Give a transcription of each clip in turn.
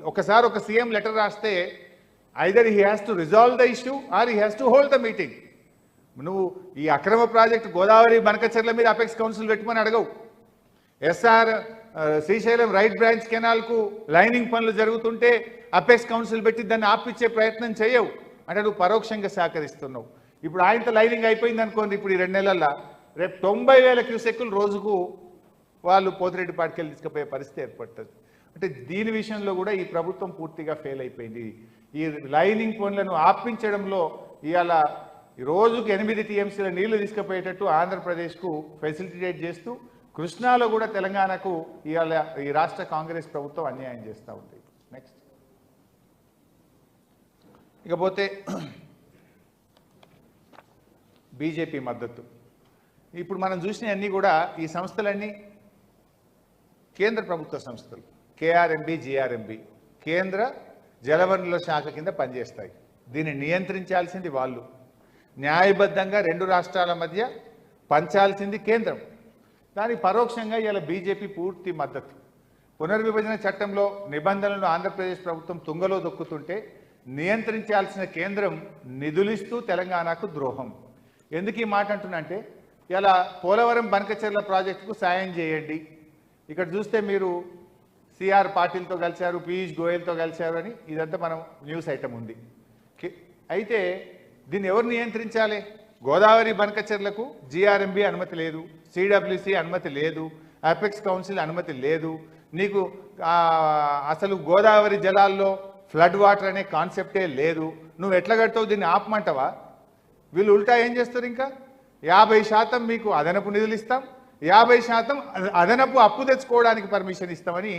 ఒకసారి ఒక CM letter రాస్తే either he has to resolve the issue or he has to hold the meeting. నువ్వు ఈ అక్రమ ప్రాజెక్టు గోదావరి బనకచెర్ల మీద అపెక్స్ కౌన్సిల్ పెట్టమని అడగవు. ఎస్ఆర్ శ్రీశైలం రైట్ బ్రాంచ్ కెనాల్కు లైనింగ్ పనులు జరుగుతుంటే అపెక్స్ కౌన్సిల్ పెట్టి దాన్ని ఆపిచ్చే ప్రయత్నం చేయవు. అంటే నువ్వు పరోక్షంగా సహకరిస్తున్నావు. ఇప్పుడు ఆయనతో లైనింగ్ అయిపోయింది అనుకోండి, ఇప్పుడు ఈ 2 నెలల్లో రేపు 90,000 క్యూసెక్కులు రోజుకు వాళ్ళు పోతిరెడ్డిపాటికి వెళ్ళి తీసుకుపోయే పరిస్థితి ఏర్పడుతుంది. అంటే దీని విషయంలో కూడా ఈ ప్రభుత్వం పూర్తిగా ఫెయిల్ అయిపోయింది. ఈ లైనింగ్ పనులను ఆపించడంలో ఇవాళ రోజుకు 8 టీఎంసీల నీళ్లు తీసుకుపోయేటట్టు ఆంధ్రప్రదేశ్కు ఫెసిలిటేట్ చేస్తూ కృష్ణాలో కూడా తెలంగాణకు ఇవాళ ఈ రాష్ట్ర కాంగ్రెస్ ప్రభుత్వం అన్యాయం చేస్తూ ఉంది. నెక్స్ట్ ఇకపోతే బీజేపీ మద్దతు. ఇప్పుడు మనం చూసినవన్నీ కూడా ఈ సంస్థలన్నీ కేంద్ర ప్రభుత్వ సంస్థలు. కేఆర్ఎంబి, జిఆర్ఎంబి కేంద్ర జలవనరుల శాఖ కింద పనిచేస్తాయి. దీన్ని నియంత్రించాల్సింది వాళ్ళు. న్యాయబద్ధంగా 2 రాష్ట్రాల మధ్య పంచాల్సింది కేంద్రం. దానికి పరోక్షంగా ఇలా బీజేపీ పూర్తి మద్దతు. పునర్విభజన చట్టంలో నిబంధనలను ఆంధ్రప్రదేశ్ ప్రభుత్వం తుంగలో దొక్కుతుంటే నియంత్రించాల్సిన కేంద్రం నిధులిస్తూ తెలంగాణకు ద్రోహం. ఎందుకు ఈ మాట అంటున్నంటే, ఇలా పోలవరం బనకచెర్ల ప్రాజెక్టుకు సాయం చేయండి. ఇక్కడ చూస్తే మీరు సిఆర్ పాటిల్తో కలిశారు, పీయూష్ గోయల్తో కలిశారు అని ఇదంతా మనం న్యూస్ ఐటమ్ ఉంది. అయితే దీన్ని ఎవరు నియంత్రించాలి? గోదావరి బనకచెర్లకు జిఆర్ఎంబి అనుమతి లేదు, సిడబ్ల్యూసి అనుమతి లేదు, అపెక్స్ కౌన్సిల్ అనుమతి లేదు. నీకు అసలు గోదావరి జలాల్లో ఫ్లడ్ వాటర్ అనే కాన్సెప్టే లేదు. నువ్వు ఎట్లా కడతావు? దీన్ని ఆపమంటావా? వీళ్ళు ఉల్టా ఏం చేస్తారు? ఇంకా 50% మీకు అదనపు నిధులు ఇస్తాం, 50% అదనపు అప్పు తెచ్చుకోవడానికి పర్మిషన్ ఇస్తామని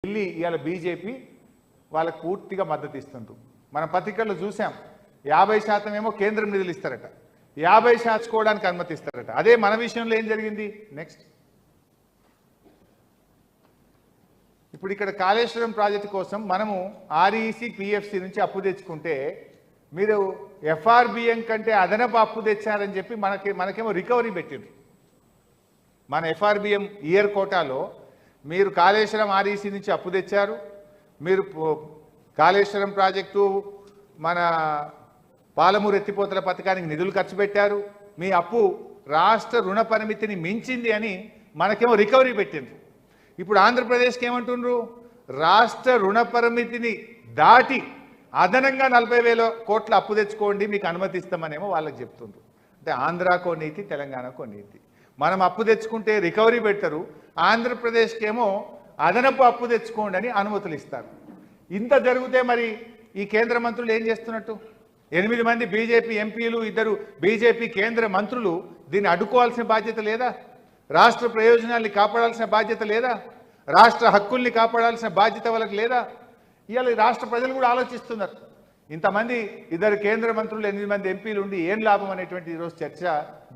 ఢిల్లీ ఇవాళ బీజేపీ వాళ్ళకు పూర్తిగా మద్దతు ఇస్తుండ్రు. మన పత్రికల్లో చూసాం. 50% ఏమో కేంద్రం నిధులు ఇస్తారట, 50% కోవడానికి అనుమతి ఇస్తారట. అదే మన విషయంలో ఏం జరిగింది? నెక్స్ట్ ఇప్పుడు ఇక్కడ కాళేశ్వరం ప్రాజెక్టు కోసం మనము ఆర్ఈసి, పిఎఫ్సి నుంచి అప్పు తెచ్చుకుంటే మీరు ఎఫ్ఆర్బిఎం కంటే అదనపు అప్పు తెచ్చారని చెప్పి మనకేమో రికవరీ పెట్టిండ్రు. మన ఎఫ్ఆర్బిఎం ఇయర్ కోటాలో మీరు కాళేశ్వరం ఆర్ఈసి నుంచి అప్పు తెచ్చారు, మీరు కాళేశ్వరం ప్రాజెక్టు మన పాలమూరు ఎత్తిపోతల పథకానికి నిధులు ఖర్చు పెట్టారు, మీ అప్పు రాష్ట్ర రుణ పరిమితిని మించింది అని మనకేమో రికవరీ పెట్టిండ్రు. ఇప్పుడు ఆంధ్రప్రదేశ్కి ఏమంటుండ్రు? రాష్ట్ర రుణ పరిమితిని దాటి అదనంగా 40,000 కోట్ల అప్పు తెచ్చుకోండి, మీకు అనుమతిస్తామనేమో వాళ్ళకి చెప్తుండ్రు. అంటే ఆంధ్రాకో నీతి, తెలంగాణకో నీతి. మనం అప్పు తెచ్చుకుంటే రికవరీ పెడతారు, ఆంధ్రప్రదేశ్కి ఏమో అదనపు అప్పు తెచ్చుకోండి అని అనుమతులు ఇస్తారు. ఇంత జరిగితే మరి ఈ కేంద్ర మంత్రులు ఏం చేస్తున్నట్టు? 8 మంది బీజేపీ ఎంపీలు, 2 బీజేపీ కేంద్ర మంత్రులు దీన్ని అడ్డుకోవాల్సిన బాధ్యత లేదా? రాష్ట్ర ప్రయోజనాల్ని కాపాడాల్సిన బాధ్యత లేదా? రాష్ట్ర హక్కుల్ని కాపాడాల్సిన బాధ్యత వాళ్ళకి లేదా? ఇవాళ రాష్ట్ర ప్రజలు కూడా ఆలోచిస్తున్నారు. ఇంతమంది 2 కేంద్ర మంత్రులు, 8 మంది ఎంపీలు ఉండి ఏం లాభం అనేటువంటి ఈరోజు చర్చ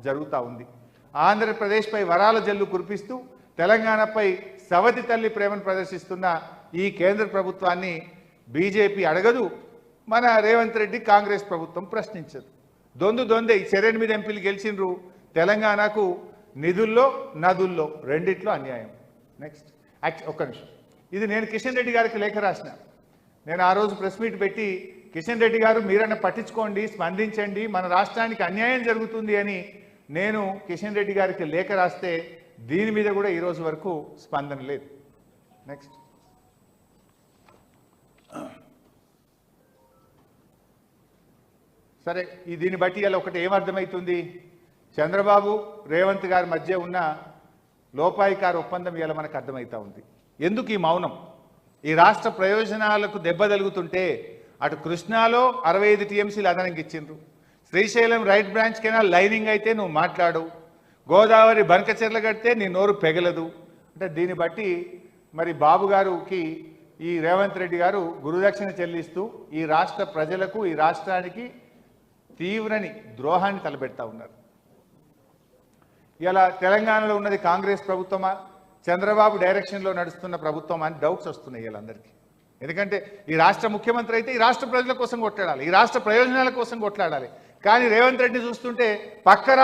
జరుగుతూ ఉంది. ఆంధ్రప్రదేశ్పై వరాల జల్లు కురిపిస్తూ తెలంగాణపై సవతి తల్లి ప్రేమను ప్రదర్శిస్తున్న ఈ కేంద్ర ప్రభుత్వాన్ని బీజేపీ అడగదు, మన రేవంత్ రెడ్డి కాంగ్రెస్ ప్రభుత్వం ప్రశ్నించదు. దొందే. 8 ఎంపీలు గెలిచిండ్రు. తెలంగాణకు నిధుల్లో, నదుల్లో రెండిట్లో అన్యాయం. నెక్స్ట్ ఒక్క నిమిషం. ఇది నేను కిషన్ రెడ్డి గారికి లేఖ రాసిన. నేను ఆ రోజు ప్రెస్ మీట్ పెట్టి, కిషన్ రెడ్డి గారు మీరన్నా పట్టించుకోండి, స్పందించండి, మన రాష్ట్రానికి అన్యాయం జరుగుతుంది అని నేను కిషన్ రెడ్డి గారికి లేఖ రాస్తే దీని మీద కూడా ఈరోజు వరకు స్పందన లేదు. నెక్స్ట్ సరే, దీన్ని బట్టి ఇలా ఒకటి ఏమర్థమవుతుంది? చంద్రబాబు రేవంత్ గారి మధ్య ఉన్న లోపాయికార ఒప్పందం ఇలా మనకు అర్థమవుతా ఉంది. ఎందుకు ఈ మౌనం? ఈ రాష్ట్ర ప్రయోజనాలకు దెబ్బ తగులుతుంటే అటు కృష్ణాలో 65 టీఎంసీలు అదనంగా ఇచ్చిండ్రు, Srisailam right branch canal lining అయితే నువ్వు మాట్లాడవు, గోదావరి బనకచెర్ల కడితే నీ నోరు పెగలదు. అంటే దీన్ని బట్టి మరి బాబు గారికి ఈ రేవంత్ రెడ్డి గారు గురుదక్షిణ చెల్లిస్తూ ఈ రాష్ట్ర ప్రజలకు, ఈ రాష్ట్రానికి తీవ్రని ద్రోహాన్ని తలపెడతా ఉన్నారు. ఇలా తెలంగాణలో ఉన్నది కాంగ్రెస్ ప్రభుత్వమా, చంద్రబాబు డైరెక్షన్లో నడుస్తున్న ప్రభుత్వం అని డౌట్స్ వస్తున్నాయి వీళ్ళందరికీ. ఎందుకంటే ఈ రాష్ట్ర ముఖ్యమంత్రి అయితే ఈ రాష్ట్ర ప్రజల కోసం కొట్లాడాలి, ఈ రాష్ట్ర ప్రయోజనాల కోసం కొట్లాడాలి. కానీ రేవంత్ రెడ్డి చూస్తుంటే పక్క